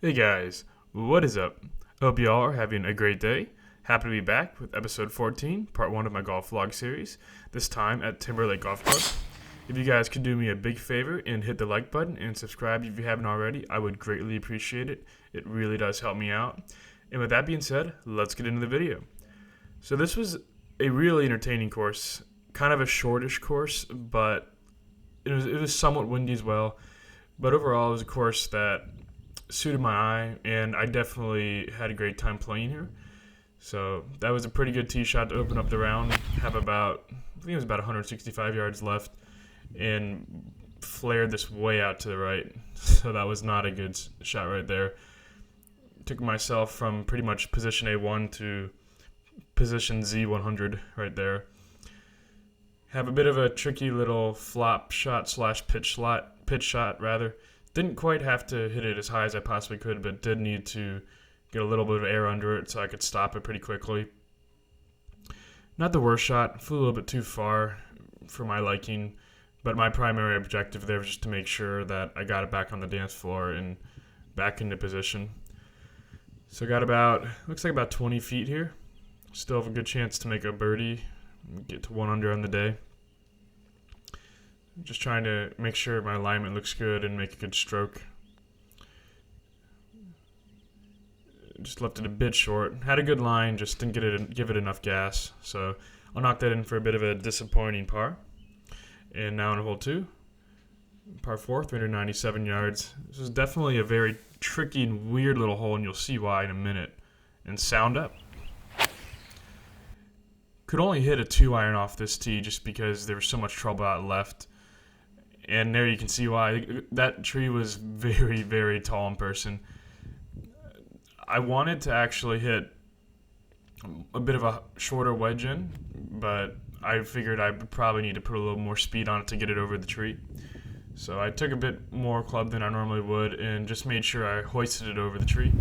Hey guys, what is up? Hope y'all are having a great day. Happy to be back with episode 14, part 1 of my golf vlog series, this time at Timberlake Golf Club. If you guys could do me a big favor and hit the like button and subscribe if you haven't already, I would greatly appreciate it. It really does help me out. And with that being said, let's get into the video. So this was a really entertaining course, kind of a shortish course, but it was somewhat windy as well. But overall, it was a course that suited my eye, and I definitely had a great time playing here. So that was a pretty good tee shot to open up the round. Have about, I think it was about 165 yards left, and flared this way out to the right. So that was not a good shot right there. Took myself from pretty much position A1 to position Z100 right there. Have a bit of a tricky little flop shot slash pitch shot rather. Didn't quite have to hit it as high as I possibly could, but did need to get a little bit of air under it so I could stop it pretty quickly. Not the worst shot, flew a little bit too far for my liking, but my primary objective there was just to make sure that I got it back on the dance floor and back into position. So got looks like about 20 feet here. Still have a good chance to make a birdie, get to 1 under on the day. Just trying to make sure my alignment looks good and make a good stroke. Just left it a bit short. Had a good line, just didn't give it enough gas. So I'll knock that in for a bit of a disappointing par. And now on hole 2, par 4, 397 yards. This is definitely a very tricky and weird little hole, and you'll see why in a minute. And sound up. Could only hit a 2-iron off this tee just because there was so much trouble out left. And there you can see why. That tree was very, very tall in person. I wanted to actually hit a bit of a shorter wedge in, but I figured I would probably need to put a little more speed on it to get it over the tree. So I took a bit more club than I normally would and just made sure I hoisted it over the tree.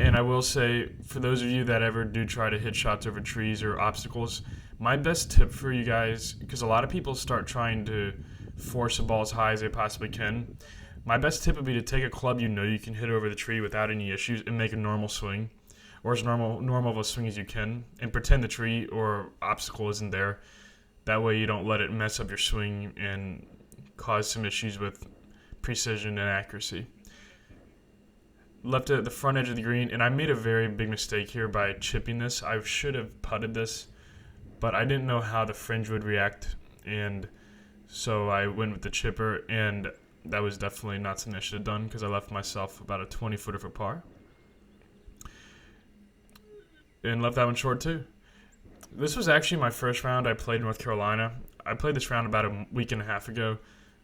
And I will say, for those of you that ever do try to hit shots over trees or obstacles, my best tip for you guys, because a lot of people start trying to force a ball as high as they possibly can. My best tip would be to take a club you know you can hit over the tree without any issues and make a normal swing, or as normal of a swing as you can, and pretend the tree or obstacle isn't there. That way you don't let it mess up your swing and cause some issues with precision and accuracy. Left it at the front edge of the green, and I made a very big mistake here by chipping this. I should have putted this, but I didn't know how the fringe would react, and so I went with the chipper, and that was definitely not something I should have done because I left myself about a 20-footer for par. And left that one short too. This was actually my first round I played in North Carolina. I played this round about a week and a half ago.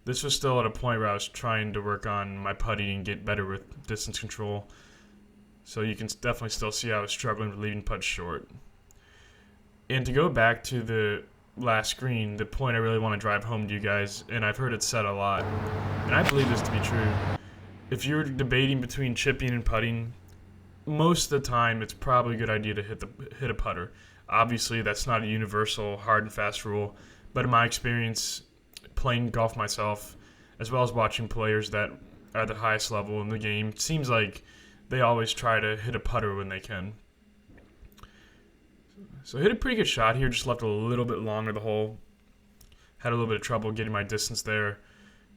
This was still at a point where I was trying to work on my putting and get better with distance control. So you can definitely still see I was struggling with leaving putts short. And to go back to the last screen, the point I really want to drive home to you guys, and I've heard it said a lot, and I believe this to be true. If you're debating between chipping and putting, most of the time it's probably a good idea to hit a putter. Obviously, that's not a universal hard and fast rule, but in my experience, playing golf myself, as well as watching players that are at the highest level in the game, it seems like they always try to hit a putter when they can. So I hit a pretty good shot here, just left a little bit long of the hole. Had a little bit of trouble getting my distance there.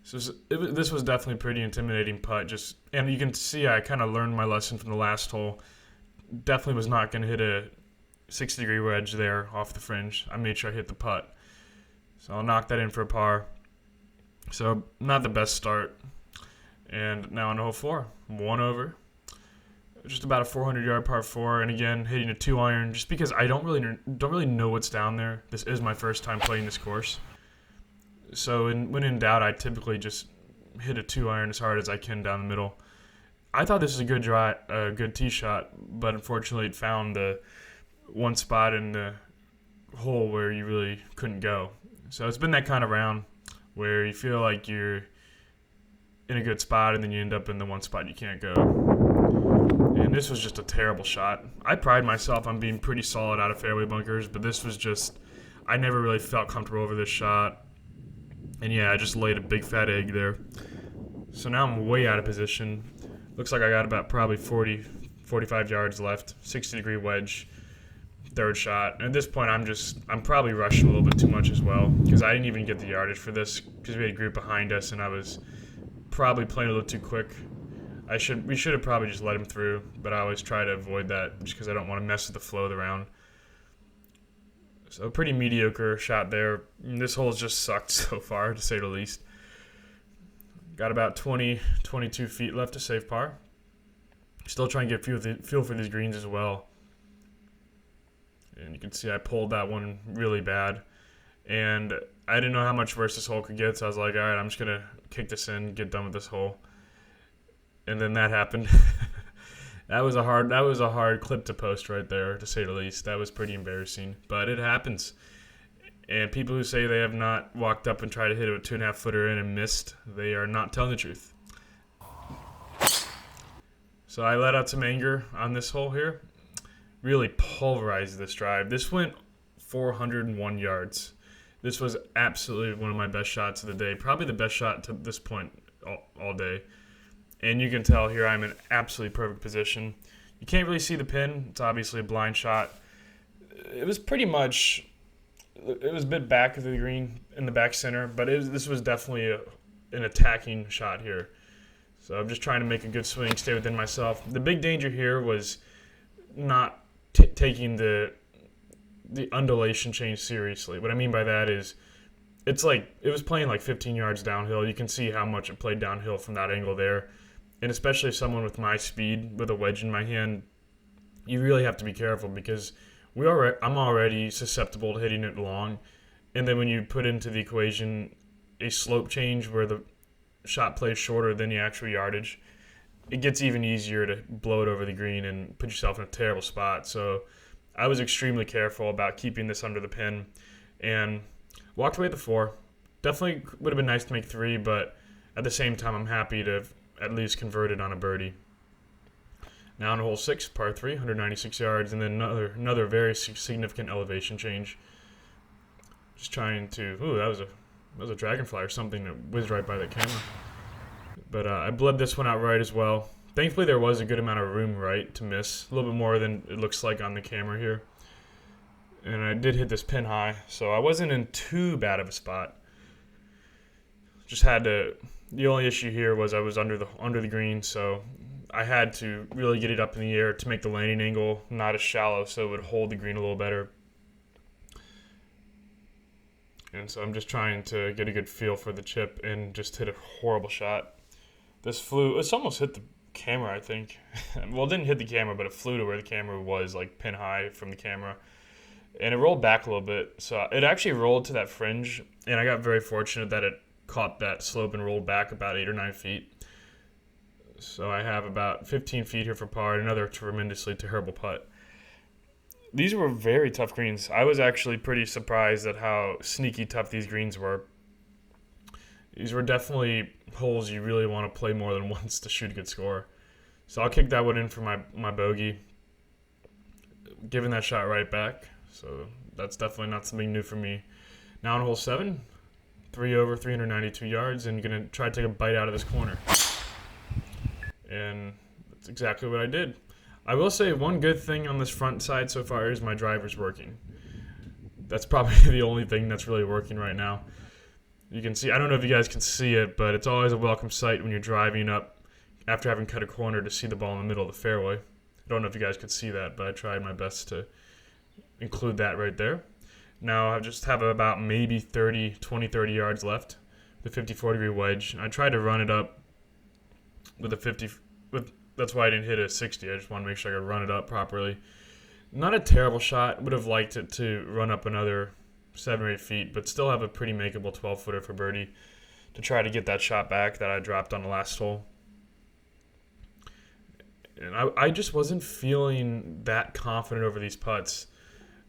So this was definitely a pretty intimidating putt. And you can see I kind of learned my lesson from the last hole. Definitely was not going to hit a 60-degree wedge there off the fringe. I made sure I hit the putt. So I'll knock that in for a par. So not the best start. And now on hole 4, 1 over. Just about a 400-yard par 4, and again hitting a 2-iron. Just because I don't really know what's down there. This is my first time playing this course, so when in doubt, I typically just hit a 2-iron as hard as I can down the middle. I thought this was a good tee shot, but unfortunately, it found the one spot in the hole where you really couldn't go. So it's been that kind of round where you feel like you're in a good spot, and then you end up in the one spot you can't go. And this was just a terrible shot. I pride myself on being pretty solid out of fairway bunkers, but this was just, I never really felt comfortable over this shot. And yeah, I just laid a big fat egg there. So now I'm way out of position. Looks like I got about probably 40, 45 yards left. 60-degree wedge, third shot. And at this point, I'm probably rushing a little bit too much as well because I didn't even get the yardage for this because we had a group behind us and I was probably playing a little too quick. We should have probably just let him through, but I always try to avoid that just because I don't want to mess with the flow of the round. So pretty mediocre shot there. This hole's just sucked so far, to say the least. Got about 20, 22 feet left to save par. Still trying to get feel for these greens as well. And you can see I pulled that one really bad. And I didn't know how much worse this hole could get, so I was like, all right, I'm just going to kick this in, get done with this hole. And then that happened. That was a hard clip to post right there, to say the least. That was pretty embarrassing, but it happens. And people who say they have not walked up and tried to hit it with 2.5 footer in and missed, they are not telling the truth. So I let out some anger on this hole here. Really pulverized this drive. This went 401 yards. This was absolutely one of my best shots of the day. Probably the best shot to this point all day. And you can tell here I'm in absolutely perfect position. You can't really see the pin. It's obviously a blind shot. It was pretty much, it was a bit back of the green in the back center, but this was definitely an attacking shot here. So I'm just trying to make a good swing, stay within myself. The big danger here was not taking the undulation change seriously. What I mean by that is it's like it was playing like 15 yards downhill. You can see how much it played downhill from that angle there. And especially someone with my speed with a wedge in my hand, you really have to be careful because I'm already susceptible to hitting it long. And then when you put into the equation a slope change where the shot plays shorter than the actual yardage, it gets even easier to blow it over the green and put yourself in a terrible spot. So I was extremely careful about keeping this under the pin and walked away at the 4. Definitely would have been nice to make 3, but at the same time, I'm happy to have at least converted on a birdie. Now on hole 6, par 3, 196 yards, and then another very significant elevation change. Just trying to, that was a dragonfly or something that whizzed right by the camera. But I bled this one out right as well. Thankfully, there was a good amount of room right to miss, a little bit more than it looks like on the camera here. And I did hit this pin high, so I wasn't in too bad of a spot. Just had to. The only issue here was I was under the green, so I had to really get it up in the air to make the landing angle not as shallow, so it would hold the green a little better. And so I'm just trying to get a good feel for the chip and just hit a horrible shot. This flew. It's almost hit the camera, I think. Well, it didn't hit the camera, but it flew to where the camera was, like pin high from the camera. And it rolled back a little bit. So it actually rolled to that fringe, and I got very fortunate that it caught that slope and rolled back about 8 or 9 feet. So I have about 15 feet here for par, another tremendously terrible putt. These were very tough greens. I was actually pretty surprised at how sneaky tough these greens were. These were definitely holes you really want to play more than once to shoot a good score. So I'll kick that one in for my bogey, giving that shot right back. So that's definitely not something new for me. Now on hole 7, 3 over, 392 yards, and going to try to take a bite out of this corner. And that's exactly what I did. I will say one good thing on this front side so far is my driver's working. That's probably the only thing that's really working right now. You can see, I don't know if you guys can see it, but it's always a welcome sight when you're driving up after having cut a corner to see the ball in the middle of the fairway. I don't know if you guys could see that, but I tried my best to include that right there. Now I just have about maybe 30 yards left. The 54-degree wedge. I tried to run it up with a 50. That's why I didn't hit a 60. I just want to make sure I could run it up properly. Not a terrible shot. Would have liked it to run up another 7 or 8 feet, but still have a pretty makeable 12-footer for birdie to try to get that shot back that I dropped on the last hole. And I just wasn't feeling that confident over these putts.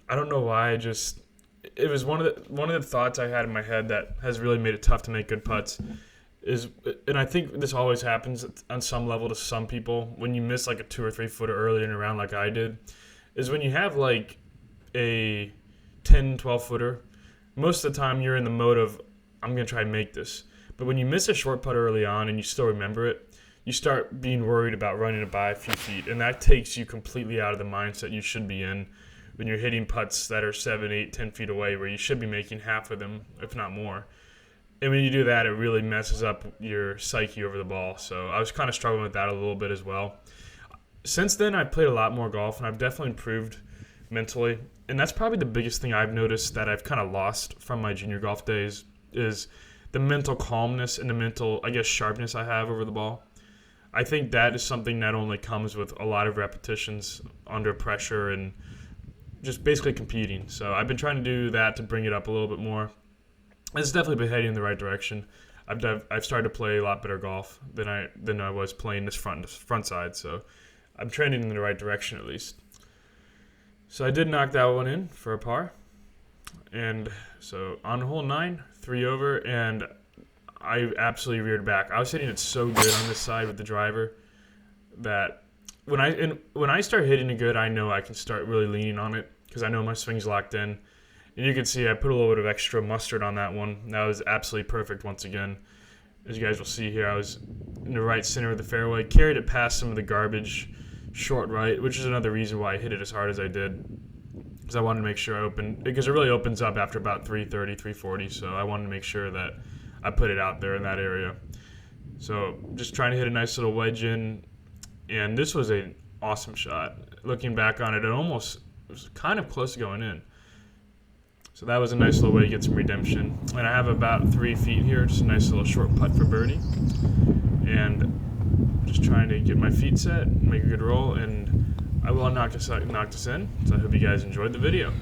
I don't know why. It was one of the thoughts I had in my head that has really made it tough to make good putts. And I think this always happens on some level to some people when you miss like a 2 or 3 footer early in a round like I did, is when you have like a 10, 12 footer, most of the time you're in the mode of, I'm going to try and make this. But when you miss a short putt early on and you still remember it, you start being worried about running it by a few feet, and that takes you completely out of the mindset you should be in when you're hitting putts that are 7, 8, 10 feet away, where you should be making half of them, if not more. And when you do that, it really messes up your psyche over the ball. So I was kind of struggling with that a little bit as well. Since then, I've played a lot more golf, and I've definitely improved mentally. And that's probably the biggest thing I've noticed that I've kind of lost from my junior golf days is the mental calmness and the mental, sharpness I have over the ball. I think that is something that only comes with a lot of repetitions under pressure and just basically competing. So I've been trying to do that to bring it up a little bit more. It's definitely been heading in the right direction. I've started to play a lot better golf than I was playing this front side. So I'm trending in the right direction at least. So I did knock that one in for a par. And so on hole 9, 3 over, and I absolutely reared back. I was hitting it so good on this side with the driver that when I start hitting it good, I know I can start really leaning on it because I know my swing's locked in. And you can see I put a little bit of extra mustard on that one. That was absolutely perfect once again. As you guys will see here, I was in the right center of the fairway, carried it past some of the garbage short right, which is another reason why I hit it as hard as I did. Because I wanted to make sure because it really opens up after about 330, 340. So I wanted to make sure that I put it out there in that area. So just trying to hit a nice little wedge in. And this was an awesome shot. Looking back on it, it was kind of close to going in. So that was a nice little way to get some redemption. And I have about 3 feet here, just a nice little short putt for birdie. And just trying to get my feet set, make a good roll, and I will knock this in. So I hope you guys enjoyed the video.